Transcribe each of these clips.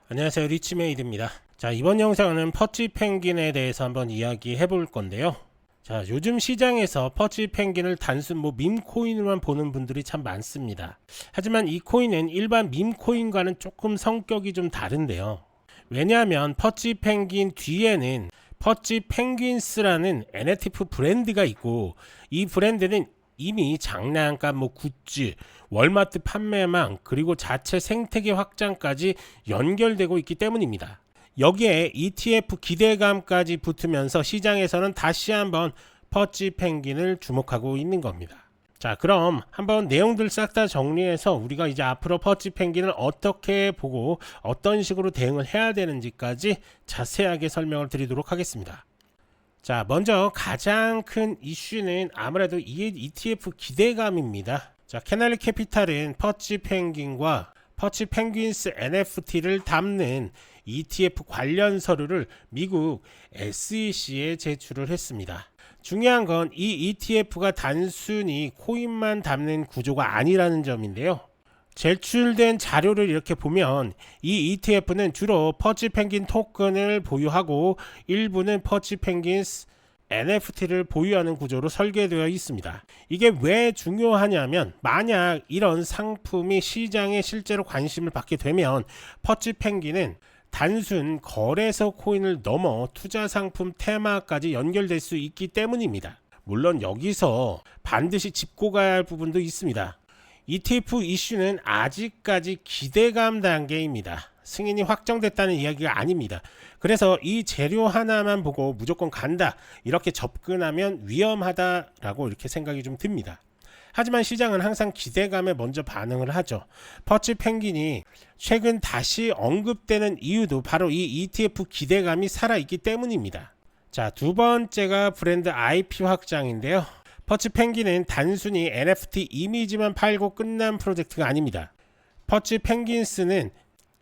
안녕하세요, 리치메이드입니다. 자, 이번 영상은 퍼치 펭귄에 대해서 한번 이야기해 볼 건데요. 자, 요즘 시장에서 퍼치 펭귄을 단순 밈코인으로만 보는 분들이 참 많습니다. 하지만 이 코인은 일반 밈코인과는 조금 성격이 좀 다른데요. 왜냐하면 퍼치 펭귄 뒤에는 퍼치 펭귄스라는 NFT 브랜드가 있고, 이 브랜드는 이미 장난감, 굿즈, 월마트 판매망, 그리고 자체 생태계 확장까지 연결되고 있기 때문입니다. 여기에 ETF 기대감까지 붙으면서 시장에서는 다시 한번 퍼치 펭귄을 주목하고 있는 겁니다. 자, 그럼 한번 내용들 싹 다 정리해서 우리가 이제 앞으로 퍼치 펭귄을 어떻게 보고 어떤 식으로 대응을 해야 되는지까지 자세하게 설명을 드리도록 하겠습니다. 자, 먼저 가장 큰 이슈는 아무래도 이 ETF 기대감입니다. 자, 캐널리 캐피탈은 퍼치 펭귄과 퍼치 펭귄스 NFT를 담는 ETF 관련 서류를 미국 SEC에 제출을 했습니다. 중요한 건 이 ETF가 단순히 코인만 담는 구조가 아니라는 점인데요. 제출된 자료를 이렇게 보면 이 ETF는 주로 퍼치 펭귄 토큰을 보유하고 일부는 퍼치 펭귄스 NFT를 보유하는 구조로 설계되어 있습니다. 이게 왜 중요하냐면, 만약 이런 상품이 시장에 실제로 관심을 받게 되면 퍼치 펭귄은 단순 거래소 코인을 넘어 투자 상품 테마까지 연결될 수 있기 때문입니다. 물론 여기서 반드시 짚고 가야 할 부분도 있습니다. ETF 이슈는 아직까지 기대감 단계입니다. 승인이 확정됐다는 이야기가 아닙니다. 그래서 이 재료 하나만 보고 무조건 간다, 이렇게 접근하면 위험하다라고 이렇게 생각이 좀 듭니다. 하지만 시장은 항상 기대감에 먼저 반응을 하죠. 퍼치 펭귄이 최근 다시 언급되는 이유도 바로 이 ETF 기대감이 살아있기 때문입니다. 자, 두 번째가 브랜드 IP 확장인데요. 퍼치 펭귄은 단순히 NFT 이미지만 팔고 끝난 프로젝트가 아닙니다. 퍼치 펭귄스는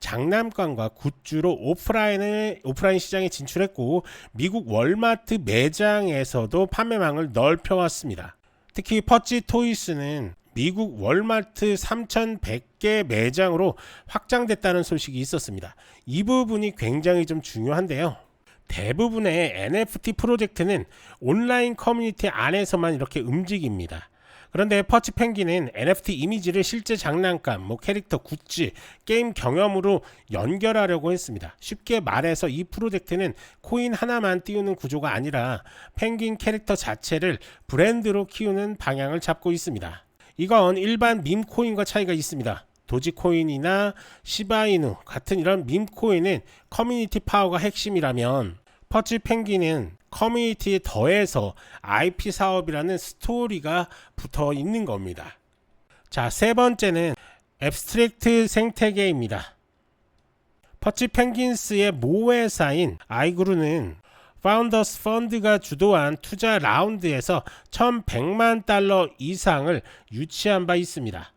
장난감과 굿즈로 오프라인 시장에 진출했고, 미국 월마트 매장에서도 판매망을 넓혀왔습니다. 특히 퍼치 토이스는 미국 월마트 3,100개 매장으로 확장됐다는 소식이 있었습니다. 이 부분이 굉장히 좀 중요한데요. 대부분의 NFT 프로젝트는 온라인 커뮤니티 안에서만 이렇게 움직입니다. 그런데 퍼치 펭귄은 NFT 이미지를 실제 장난감, 캐릭터, 굿즈, 게임 경험으로 연결하려고 했습니다. 쉽게 말해서 이 프로젝트는 코인 하나만 띄우는 구조가 아니라 펭귄 캐릭터 자체를 브랜드로 키우는 방향을 잡고 있습니다. 이건 일반 밈코인과 차이가 있습니다. 도지코인이나 시바이누 같은 이런 밈코인은 커뮤니티 파워가 핵심이라면, 퍼치 펭귄은 커뮤니티에 더해서 IP 사업이라는 스토리가 붙어 있는 겁니다. 자, 세 번째는 앱스트랙트 생태계입니다. 퍼치 펭귄스의 모회사인 아이그루는 파운더스 펀드가 주도한 투자 라운드에서 1,100만 달러 이상을 유치한 바 있습니다.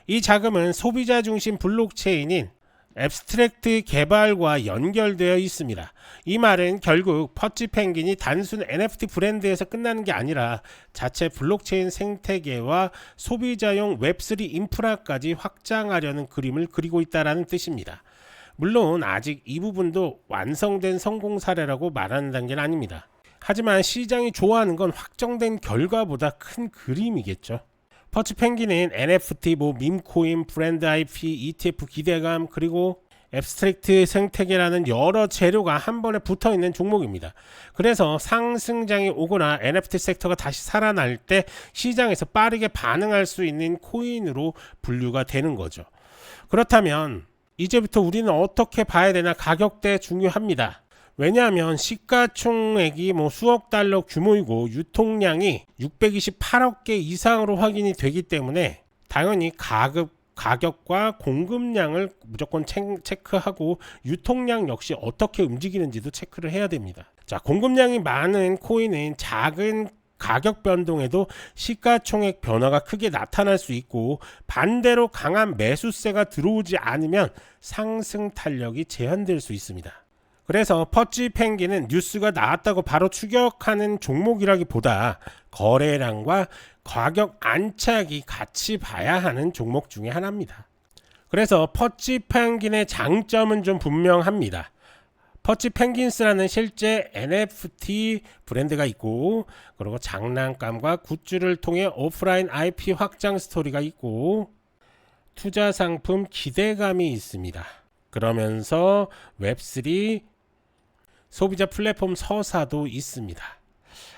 이 자금은 소비자 중심 블록체인인 앱스트랙트 개발과 연결되어 있습니다. 이 말은 결국 퍼치 펭귄이 단순 NFT 브랜드에서 끝나는 게 아니라 자체 블록체인 생태계와 소비자용 웹3 인프라까지 확장하려는 그림을 그리고 있다는 뜻입니다. 물론 아직 이 부분도 완성된 성공 사례라고 말하는 단계는 아닙니다. 하지만 시장이 좋아하는 건 확정된 결과보다 큰 그림이겠죠. 퍼치 펭귄은 NFT, 밈코인, 브랜드 IP, ETF 기대감, 그리고 앱스트랙트 생태계라는 여러 재료가 한 번에 붙어 있는 종목입니다. 그래서 상승장이 오거나 NFT 섹터가 다시 살아날 때 시장에서 빠르게 반응할 수 있는 코인으로 분류가 되는 거죠. 그렇다면 이제부터 우리는 어떻게 봐야 되나? 가격대 중요합니다. 왜냐하면 시가총액이 수억 달러 규모이고 유통량이 628억 개 이상으로 확인이 되기 때문에 당연히 가격과 공급량을 무조건 체크하고 유통량 역시 어떻게 움직이는지도 체크를 해야 됩니다. 자, 공급량이 많은 코인은 작은 가격 변동에도 시가총액 변화가 크게 나타날 수 있고, 반대로 강한 매수세가 들어오지 않으면 상승 탄력이 제한될 수 있습니다. 그래서 퍼치 펭귄은 뉴스가 나왔다고 바로 추격하는 종목이라기보다 거래량과 가격 안착이 같이 봐야 하는 종목 중에 하나입니다. 그래서 퍼치 펭귄의 장점은 좀 분명합니다. 퍼치 펭귄스라는 실제 NFT 브랜드가 있고, 그리고 장난감과 굿즈를 통해 오프라인 IP 확장 스토리가 있고, 투자 상품 기대감이 있습니다. 그러면서 웹3 소비자 플랫폼 서사도 있습니다.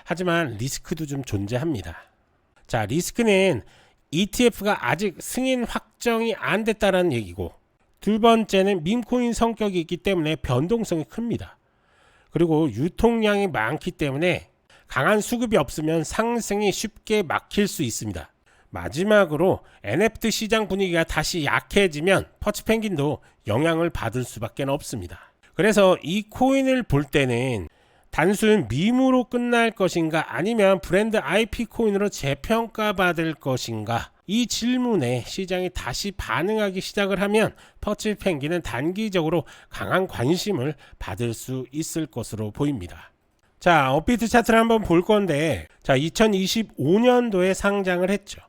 하지만 리스크도 좀 존재합니다. 자, 리스크는 ETF가 아직 승인 확정이 안 됐다는 얘기고, 두 번째는 밈코인 성격이 있기 때문에 변동성이 큽니다. 그리고 유통량이 많기 때문에 강한 수급이 없으면 상승이 쉽게 막힐 수 있습니다. 마지막으로 NFT 시장 분위기가 다시 약해지면 퍼치 펭귄도 영향을 받을 수밖에 없습니다. 그래서 이 코인을 볼 때는 단순 밈으로 끝날 것인가 아니면 브랜드 IP 코인으로 재평가받을 것인가, 이 질문에 시장이 다시 반응하기 시작을 하면 퍼치 펭귄은 단기적으로 강한 관심을 받을 수 있을 것으로 보입니다. 자, 업비트 차트를 한번 볼 건데, 자, 2025년도에 상장을 했죠.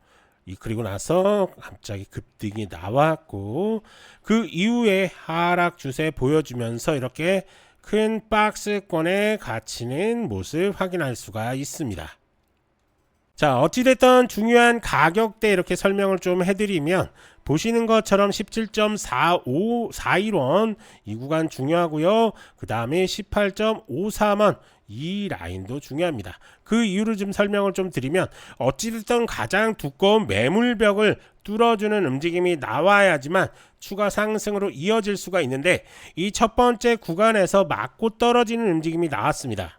그리고 나서 갑자기 급등이 나왔고, 그 이후에 하락 추세 보여주면서 이렇게 큰 박스권에 갇히는 모습 확인할 수가 있습니다. 자, 어찌됐든 중요한 가격대 이렇게 설명을 좀 해드리면, 보시는 것처럼 17.4541원 이 구간 중요하고요. 그 다음에 18.53원 이 라인도 중요합니다. 그 이유를 좀 설명을 좀 드리면, 어찌됐든 가장 두꺼운 매물벽을 뚫어주는 움직임이 나와야지만 추가 상승으로 이어질 수가 있는데, 이 첫 번째 구간에서 맞고 떨어지는 움직임이 나왔습니다.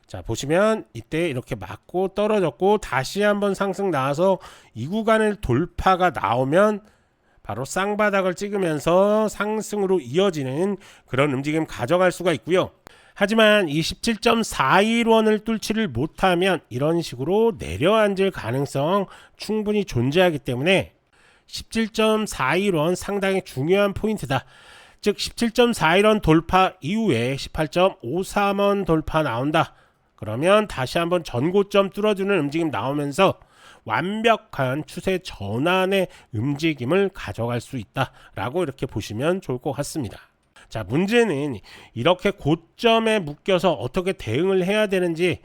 자, 보시면 이때 이렇게 맞고 떨어졌고 다시 한번 상승 나와서 이 구간을 돌파가 나오면 바로 쌍바닥을 찍으면서 상승으로 이어지는 그런 움직임 가져갈 수가 있고요. 하지만 이 17.41원을 뚫지를 못하면 이런 식으로 내려앉을 가능성 충분히 존재하기 때문에 17.41원 상당히 중요한 포인트다. 즉 17.41원 돌파 이후에 18.53원 돌파 나온다. 그러면 다시 한번 전고점 뚫어주는 움직임 나오면서 완벽한 추세 전환의 움직임을 가져갈 수 있다라고 이렇게 보시면 좋을 것 같습니다. 자, 문제는 이렇게 고점에 묶여서 어떻게 대응을 해야 되는지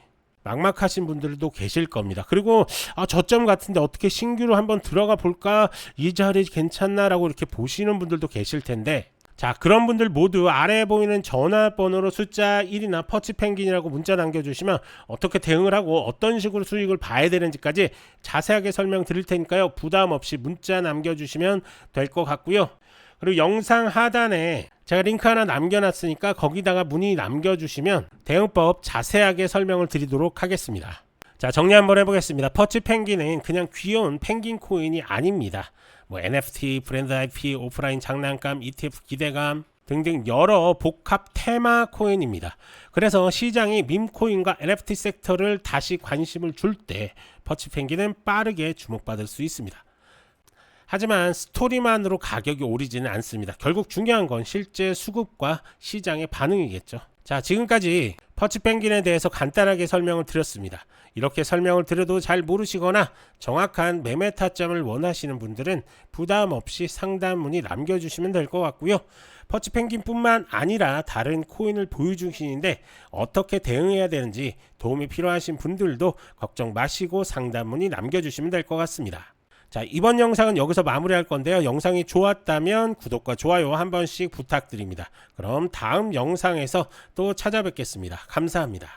막막하신 분들도 계실 겁니다. 그리고 저점 같은데 어떻게 신규로 한번 들어가 볼까, 이 자리 괜찮나 라고 이렇게 보시는 분들도 계실 텐데, 자, 그런 분들 모두 아래에 보이는 전화번호로 숫자 1이나 퍼치 펭귄이라고 문자 남겨주시면 어떻게 대응을 하고 어떤 식으로 수익을 봐야 되는지까지 자세하게 설명드릴 테니까요, 부담 없이 문자 남겨주시면 될 것 같고요. 그리고 영상 하단에 제가 링크 하나 남겨놨으니까 거기다가 문의 남겨주시면 대응법 자세하게 설명을 드리도록 하겠습니다. 자, 정리 한번 해보겠습니다. 퍼치 펭귄은 그냥 귀여운 펭귄 코인이 아닙니다. NFT, 브랜드 IP, 오프라인 장난감, ETF 기대감 등등 여러 복합 테마 코인입니다. 그래서 시장이 밈코인과 NFT 섹터를 다시 관심을 줄 때 퍼치 펭귄은 빠르게 주목받을 수 있습니다. 하지만 스토리만으로 가격이 오르지는 않습니다. 결국 중요한 건 실제 수급과 시장의 반응이겠죠. 자, 지금까지 퍼치 펭귄에 대해서 간단하게 설명을 드렸습니다. 이렇게 설명을 드려도 잘 모르시거나 정확한 매매 타점을 원하시는 분들은 부담 없이 상담 문의 남겨주시면 될 것 같고요. 퍼치 펭귄뿐만 아니라 다른 코인을 보유 중이신데 어떻게 대응해야 되는지 도움이 필요하신 분들도 걱정 마시고 상담 문의 남겨주시면 될 것 같습니다. 자, 이번 영상은 여기서 마무리할 건데요. 영상이 좋았다면 구독과 좋아요 한 번씩 부탁드립니다. 그럼 다음 영상에서 또 찾아뵙겠습니다. 감사합니다.